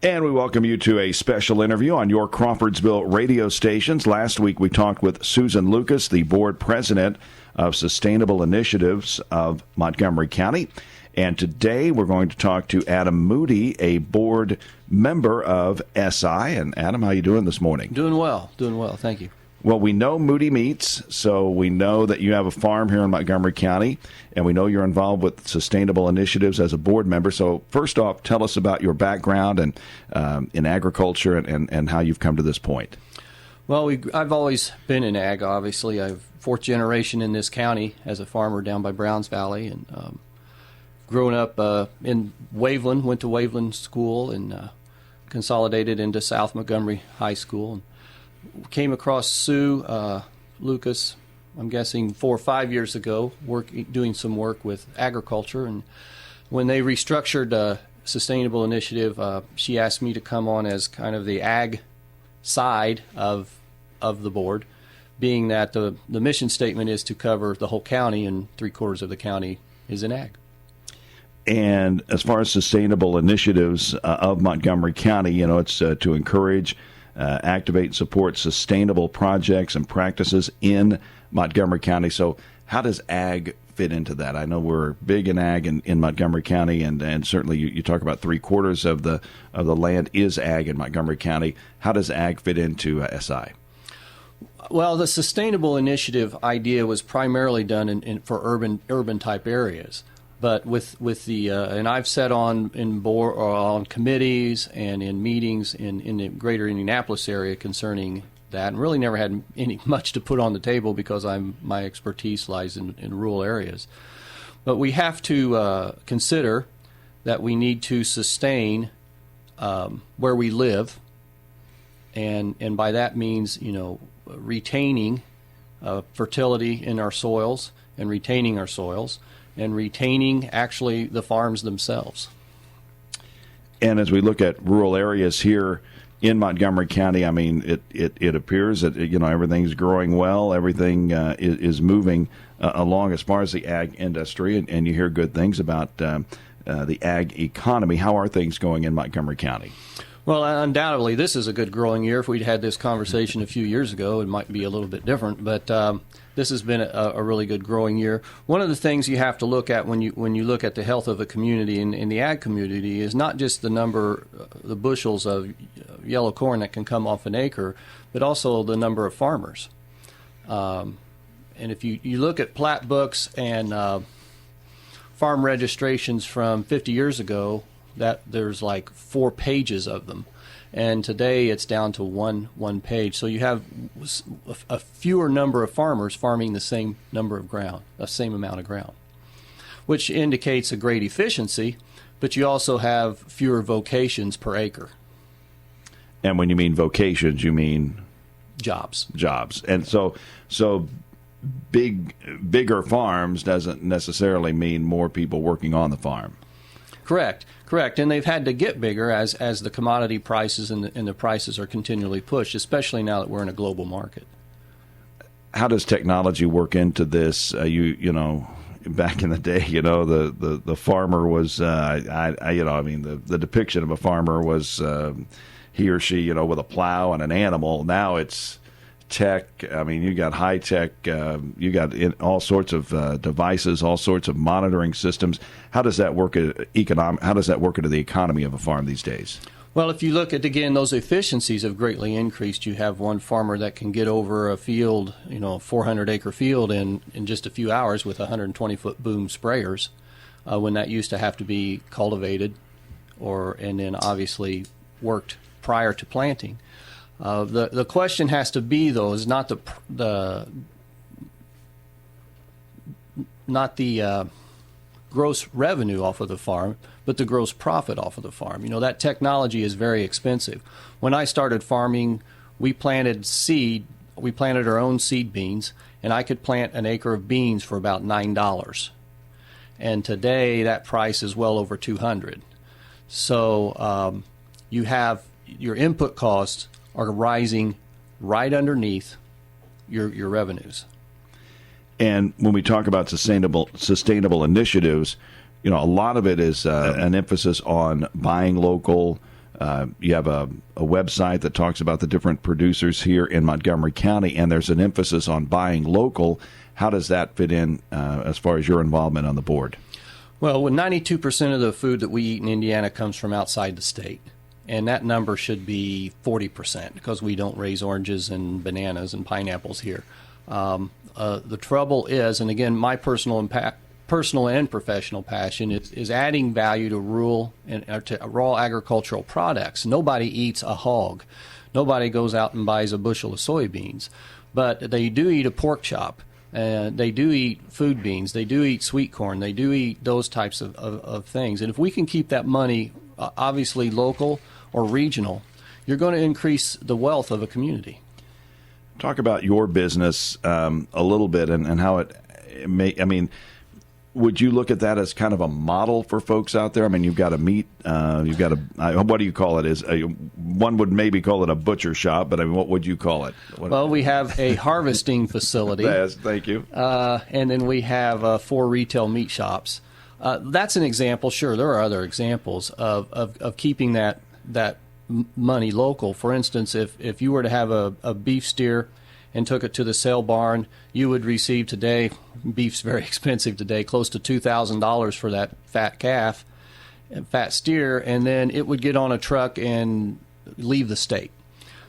And we welcome you to a special interview on your Crawfordsville radio stations. Last week we talked with Susan Lucas, the board president of Sustainable Initiatives of Montgomery County. And today we're going to talk to Adam Moody, a board member of SI. And Adam, how are you doing this morning? Doing well. Thank you. Well, we know Moody meets, so we know that you have a farm here in Montgomery County, and we know you're involved with Sustainable Initiatives as a board member. So first off, tell us about your background and in agriculture and how you've come to this point. Well, I've always been in ag, obviously. I'm fourth generation in this county as a farmer down by Browns Valley, and growing up in Waveland, went to Waveland School and consolidated into South Montgomery High School. And came across Sue Lucas, I'm guessing 4 or 5 years ago, doing some work with agriculture. And when they restructured Sustainable Initiative, she asked me to come on as kind of the ag side of the board, being that the mission statement is to cover the whole county, and 3/4 of the county is in ag. And as far as Sustainable Initiatives of Montgomery County, it's to encourage, activate and support sustainable projects and practices in Montgomery County. So how does ag fit into that? I know we're big in ag in Montgomery County, and certainly you talk about 3/4 of the land is ag in Montgomery County. How does ag fit into SI? Well, the Sustainable Initiative idea was primarily done for urban type areas. But with the and I've sat on committees and in meetings in the greater Indianapolis area concerning that, and really never had much to put on the table because my expertise lies in rural areas. But we have to consider that we need to sustain where we live, and by that means retaining fertility in our soils and retaining our soils. And retaining actually the farms themselves. And as we look at rural areas here in Montgomery County, I mean, it appears that everything's growing well, everything is moving along as far as the ag industry, and you hear good things about the ag economy. How are things going in Montgomery County? Well, undoubtedly, this is a good growing year. If we'd had this conversation a few years ago, it might be a little bit different, but this has been a really good growing year. One of the things you have to look at when you look at the health of a community in the ag community is not just the bushels of yellow corn that can come off an acre, but also the number of farmers. And if you look at plat books and farm registrations from 50 years ago, that there's like 4 pages of them, and today it's down to one page. So you have a fewer number of farmers farming the same amount of ground, which indicates a great efficiency. But you also have fewer vocations per acre. And when you mean vocations, you mean jobs. And so bigger farms doesn't necessarily mean more people working on the farm. Correct. And they've had to get bigger as the commodity prices and the prices are continually pushed, especially now that we're in a global market. How does technology work into this? Back in the day, the farmer was, the depiction of a farmer was he or she, with a plow and an animal. Now it's tech. I mean, you got high tech. You got all sorts of devices, all sorts of monitoring systems. How does that work? How does that work into the economy of a farm these days? Well, if you look at again, those efficiencies have greatly increased. You have one farmer that can get over a field, 400-acre field in just a few hours with 120-foot boom sprayers, when that used to have to be cultivated, and then obviously worked prior to planting. The question has to be, though, is not the gross revenue off of the farm, but the gross profit off of the farm. That technology is very expensive. When I started farming, we planted our own seed beans, and I could plant an acre of beans for about $9. And today that price is well over $200. So you have your input costs are rising right underneath your revenues. And when we talk about sustainable initiatives, a lot of it is an emphasis on buying local, You have a website that talks about the different producers here in Montgomery County, and there's an emphasis on buying local. How does that fit in as far as your involvement on the board? Well, when 92% of the food that we eat in Indiana comes from outside the state, and that number should be 40% because we don't raise oranges and bananas and pineapples here. The trouble is, and again, my personal and professional passion is adding value to rural and to raw agricultural products. Nobody eats a hog. Nobody goes out and buys a bushel of soybeans, but they do eat a pork chop. They do eat food beans. They do eat sweet corn. They do eat those types of things. And if we can keep that money, obviously local or regional, you're going to increase the wealth of a community. Talk about your business a little bit and how it may, I mean, would you look at that as kind of a model for folks out there? I mean, you've got a meat, what do you call it? One would maybe call it a butcher shop, but I mean, what would you call it? Well, we have a harvesting facility. Yes, thank you. And then we have 4 retail meat shops. That's an example. Sure, there are other examples of keeping that money local. For instance, if you were to have a beef steer and took it to the sale barn, you would receive today, beef's very expensive today, close to $2,000 for that fat calf, fat steer, and then it would get on a truck and leave the state.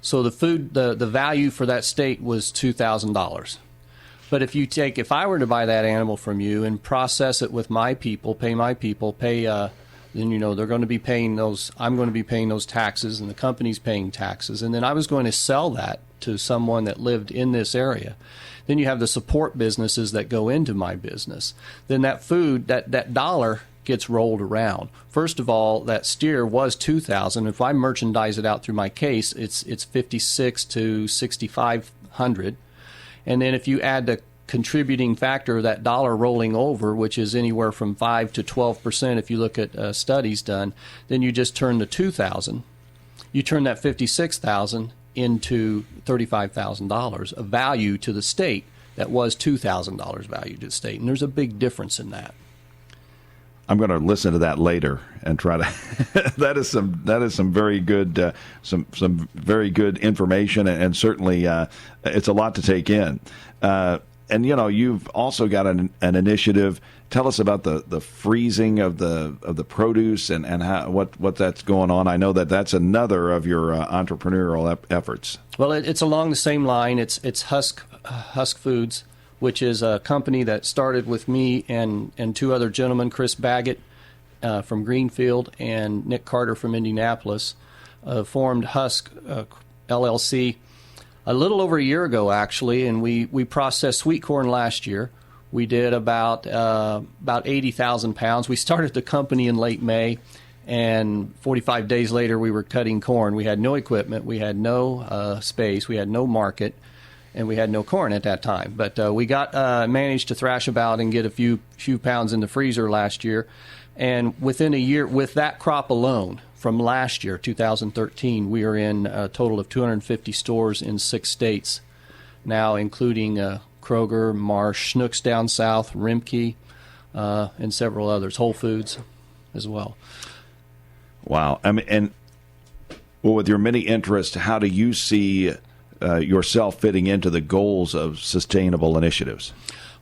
So the value for that state was $2,000. But if I were to buy that animal from you and process it with my people, then they're going to be paying those, I'm going to be paying those taxes, and the company's paying taxes, and then I was going to sell that to someone that lived in this area. Then you have the support businesses that go into my business. Then that food, that dollar gets rolled around. First of all, that steer was $2,000. If I merchandise it out through my case, it's $5,600 to $6,500. And then if you add the contributing factor of that dollar rolling over, which is anywhere from 5 to 12% if you look at studies done, then you just turn the $2,000. You turn that $56,000 into $35,000 of value to the state that was $2,000 value to the state. And there's a big difference in that. I'm going to listen to that later and try to. that is some very good some very good information, and certainly it's a lot to take in. And you've also got an initiative. Tell us about the freezing of the produce and how what that's going on. I know that's another of your entrepreneurial efforts. Well, it's along the same line. It's Husk Foods, which is a company that started with me and 2 other gentlemen, Chris Baggett from Greenfield and Nick Carter from Indianapolis, formed Husk LLC a little over a year ago, actually, and we processed sweet corn last year. We did about 80,000 pounds. We started the company in late May, and 45 days later we were cutting corn. We had no equipment, we had no space, we had no market, and we had no corn at that time. But we managed to thrash about and get a few pounds in the freezer last year. And within a year, with that crop alone, from last year, 2013, we are in a total of 250 stores in 6 states now, including Kroger, Marsh, Schnucks down south, WIMC, and several others, Whole Foods as well. Wow. I mean, with your many interests, how do you see yourself fitting into the goals of sustainable initiatives?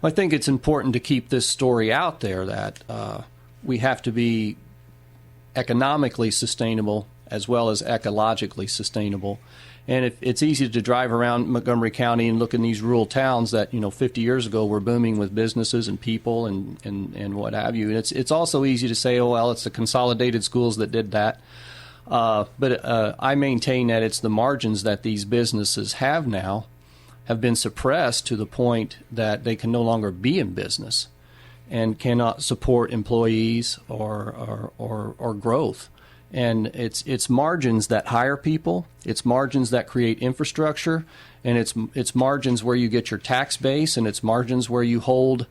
Well, I think it's important to keep this story out there that we have to be economically sustainable as well as ecologically sustainable. And it's easy to drive around Montgomery County and look in these rural towns that 50 years ago were booming with businesses and people and what have you. And it's also easy to say, oh well, it's the consolidated schools that did that. But I maintain that it's the margins that these businesses have now have been suppressed to the point that they can no longer be in business and cannot support employees or growth. And it's margins that hire people, it's margins that create infrastructure, and it's margins where you get your tax base, and it's margins where you hold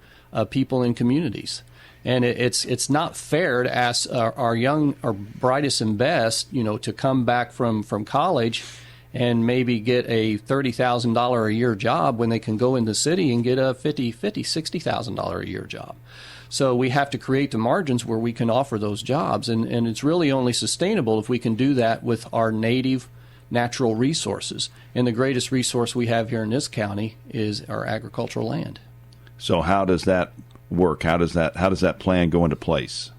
people in communities. And it's not fair to ask our young, our brightest and best, to come back from college and maybe get a $30,000 a year job when they can go in the city and get a $50,000, $60,000 a year job. So we have to create the margins where we can offer those jobs. And it's really only sustainable if we can do that with our native natural resources. And the greatest resource we have here in this county is our agricultural land. So how does that work? How does that plan go into place?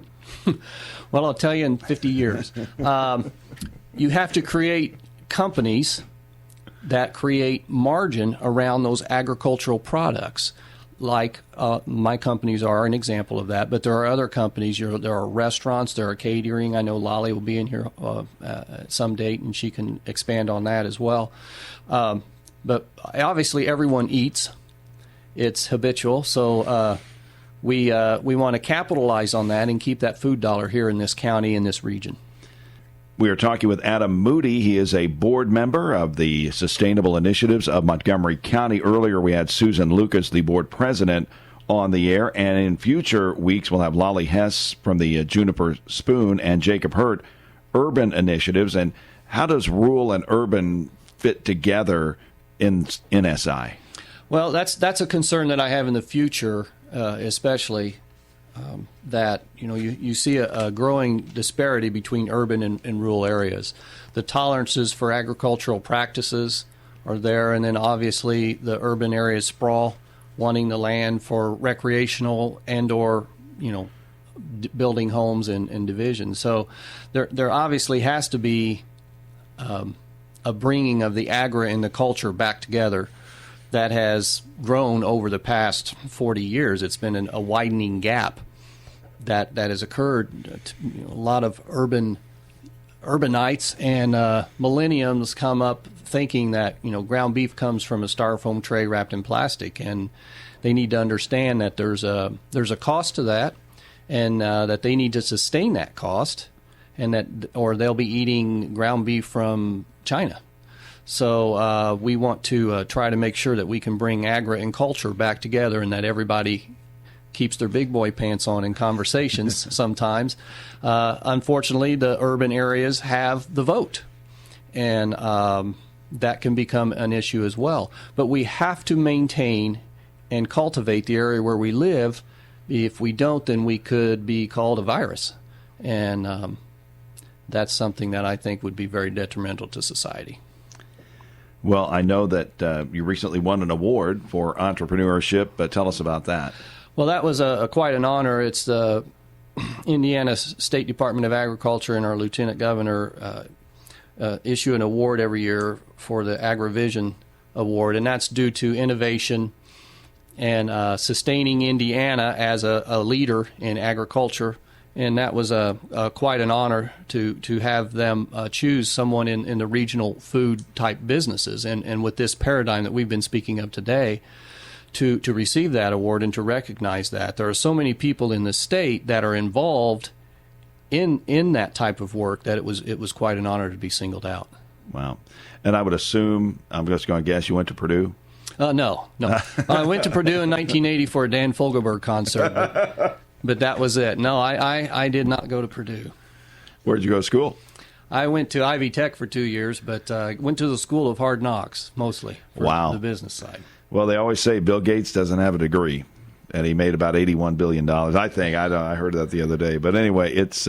Well, I'll tell you in 50 years. You have to create companies that create margin around those agricultural products. Like my companies are an example of that, but there are other companies. There are restaurants, there are catering. I know Lolly will be in here at some date, and she can expand on that as well. But obviously, everyone eats. It's habitual, so we want to capitalize on that and keep that food dollar here in this county, in this region. We are talking with Adam Moody. He is a board member of the Sustainable Initiatives of Montgomery County. Earlier, we had Susan Lucas, the board president, on the air. And in future weeks, we'll have Lolly Hess from the Juniper Spoon and Jacob Hurt, Urban Initiatives. And how does rural and urban fit together in SI? Well, that's a concern that I have in the future, especially. That you see a growing disparity between urban and rural areas. The tolerances for agricultural practices are there, and then obviously the urban areas sprawl, wanting the land for recreational and/or building homes and divisions. So there obviously has to be a bringing of the agri and the culture back together. That has grown over the past 40 years. It's been a widening gap that has occurred. A lot of urbanites and millenniums come up thinking that ground beef comes from a styrofoam tray wrapped in plastic, and they need to understand that there's a cost to that, and that they need to sustain that cost, and or they'll be eating ground beef from China. So we want to try to make sure that we can bring agri and culture back together, and that everybody keeps their big boy pants on in conversations sometimes. Unfortunately, the urban areas have the vote, and that can become an issue as well. But we have to maintain and cultivate the area where we live. If we don't, then we could be called a virus. And that's something that I think would be very detrimental to society. Well, I know that you recently won an award for entrepreneurship, but tell us about that. Well, that was quite an honor. It's the Indiana State Department of Agriculture and our Lieutenant Governor issue an award every year for the AgriVision Award, and that's due to innovation and sustaining Indiana as a leader in agriculture. And that was quite an honor to have them choose someone in the regional food type businesses. And with this paradigm that we've been speaking of today, to receive that award and to recognize that. There are so many people in the state that are involved in that type of work that it was quite an honor to be singled out. Wow. And I would assume, I'm just going to guess, you went to Purdue? No. I went to Purdue in 1980 for a Dan Fogelberg concert. But that was it. No, I did not go to Purdue. Where did you go to school? I went to Ivy Tech for 2 years, but went to the School of Hard Knocks, mostly, for the business side. Well, they always say Bill Gates doesn't have a degree, and he made about $81 billion. I think. I heard that the other day. But anyway, it's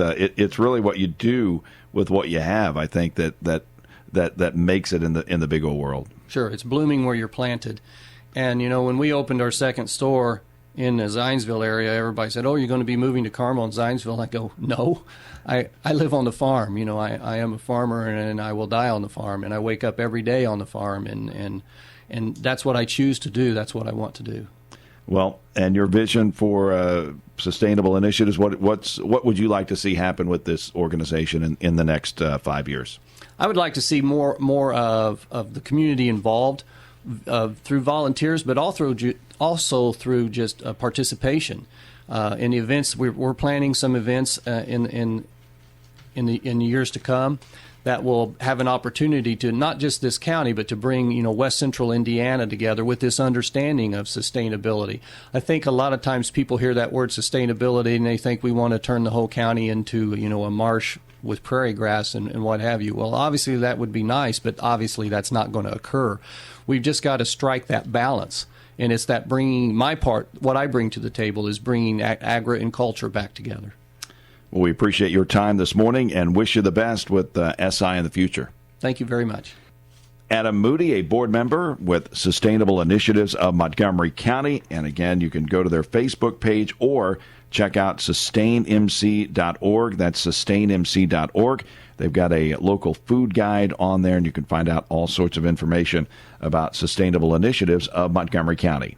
really what you do with what you have, I think, that makes it in the big old world. Sure. It's blooming where you're planted. And, when we opened our second store in the Zionsville area, everybody said, "Oh, you're going to be moving to Carmel and Zionsville?" I go, "No, I live on the farm. I am a farmer, and I will die on the farm, and I wake up every day on the farm, and that's what I choose to do. That's what I want to do." Well, and your vision for sustainable initiatives, what would you like to see happen with this organization in the next 5 years? I would like to see more of the community involved through volunteers, but also through just participation in the events. We're planning some events in the years to come that will have an opportunity to not just this county, but to bring West Central Indiana together with this understanding of sustainability. I think a lot of times people hear that word sustainability and they think we want to turn the whole county into a marsh with prairie grass and what have you. Well, obviously that would be nice, but obviously that's not going to occur. We've just got to strike that balance. And it's that bringing my part, what I bring to the table is bringing agri and culture back together. Well, we appreciate your time this morning and wish you the best with SI in the future. Thank you very much. Adam Moody, a board member with Sustainable Initiatives of Montgomery County. And again, you can go to their Facebook page or check out sustainmc.org. That's sustainmc.org. They've got a local food guide on there, and you can find out all sorts of information about Sustainable Initiatives of Montgomery County.